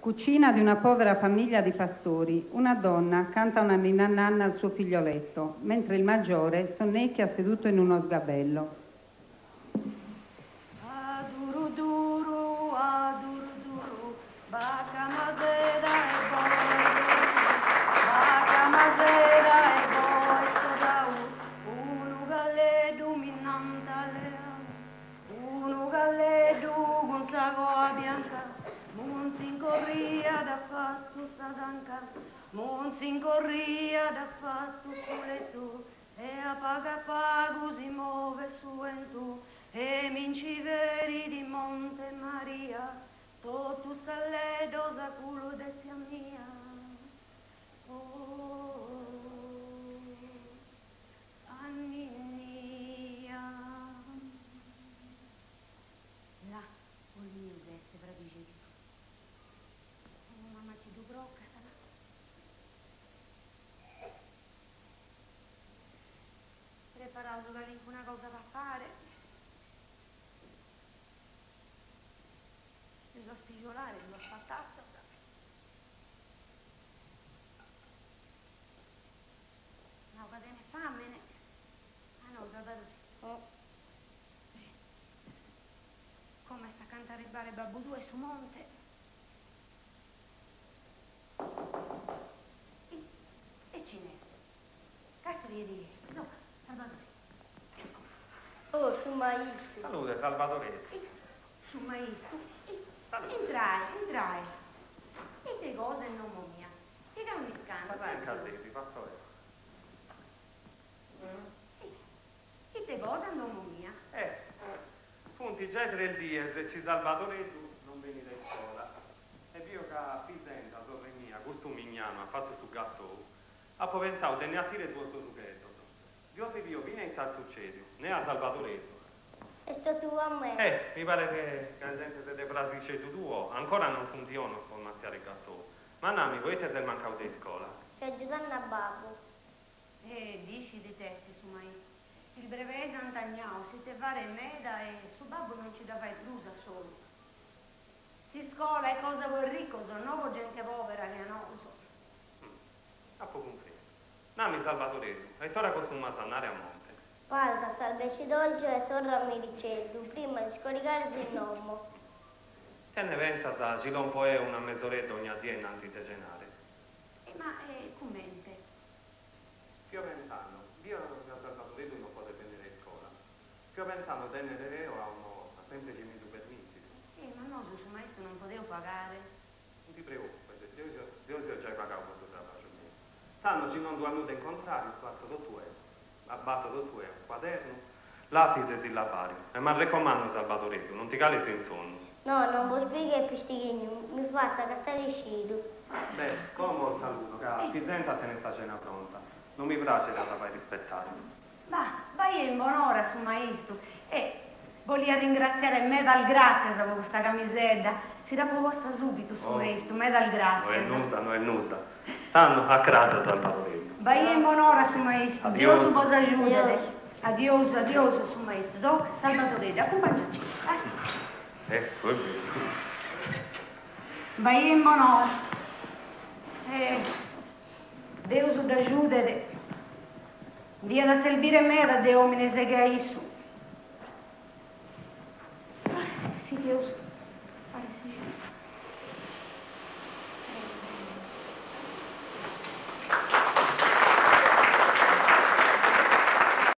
Cucina di una povera famiglia di pastori. Una donna canta una ninna nanna al suo figlioletto, mentre il maggiore sonnecchia seduto in uno sgabello. Aduru duru, bacca mazera e boi, stodau, unu galledu minnantalea, unu galledu gonzagoa bianca, Monsin corria da fatto sadanca, Monsin corria da fatto suletto, e a pago si muove suento, e minci veri di Monte Maria, tutto scalledo sa culo de zia mia. Oh, Annia. La, olmile, se bravici. Mamma ci dubrocca, sarà. Preparato da nessuna cosa da fare. Bisogna spigiolare, bisogna spattazzo. No, va bene, fammene. Ah no, guardate. Oh. Come sta a cantare il bar Babbo 2 su monte. E cinese. Castorie di Iesi. No, Salvatore. Oh, su maestro. Salute, Salvatore. Su maestro. Salute. Entrai. E te cose non mo mia. Che mi scanda. Ma dai, in casesi, fazzo E te cose non mo mia. punti già 3 giorni, se ci Salvatore tu non venite in scuola. E io che a Pisenta, sorella mia, questo mignano ha fatto su gatto. Ha poi pensato, te ne attire tuo succhetto. Dio ti dio, vieni in tal succedio, ne ha Salvatore. E sto tu a me. Mi pare che la gente se te frasice tu tuo, ancora non funziona sformaziare il gatto. Ma nami, voi te sei mancato di scuola? C'è aiutando a babbo. Dici di testi su maestro. Il breve Sant'Agnao, si te fare meda e su babbo non ci da fai trusa solo. Si scola e cosa vuoi ricco, sono nuovo gente povera che non so. A poco un freno. Nami Salvatore, e ora costuma sanare a monte. Guarda, salveci dolce e torna a mi ricevo, prima di scoricarsi il nome. Che ne pensa sa, ci un po' è una mezz'oretta ogni addio innanzi te cenare? Ma commente? Più pensando, io da Salvatore non posso venire in scuola. Più pensando tenere vero a uno a semplice mi tu permetti. Ma no, su maestro non potevo pagare. Non ti preoccupare, Dio si è già pagato questo trabaggio mio. Tanto ci non due anni in contrario, fatto tutto è. Abbatto tutto è un quaderno, lapis e sillabari. E mi raccomando Salvatore, non ti cali in sonno. No, non vuoi spiegare pistichino, mi faccia cattare il scido. Beh, come il saluto, che a Pisenta te ne sta cena pronta. Non mi piace che la fai rispettare. Vai in buon'ora su maestro. Voglio ringraziare me dal grazie per questa camisetta. Si la posta subito su maestro, me dal grazie. Non è nuda. Stanno a casa Salvatore. Vai in buon'ora su maestro. Addio. Dio possa aiutare. Addio su maestro. Do Salvatore, accompagnaci. Ecco, è vero. Vai in buon'ora. Dio su aiutare. Dia da servire me da de omine se che hai su. Sì, Dio.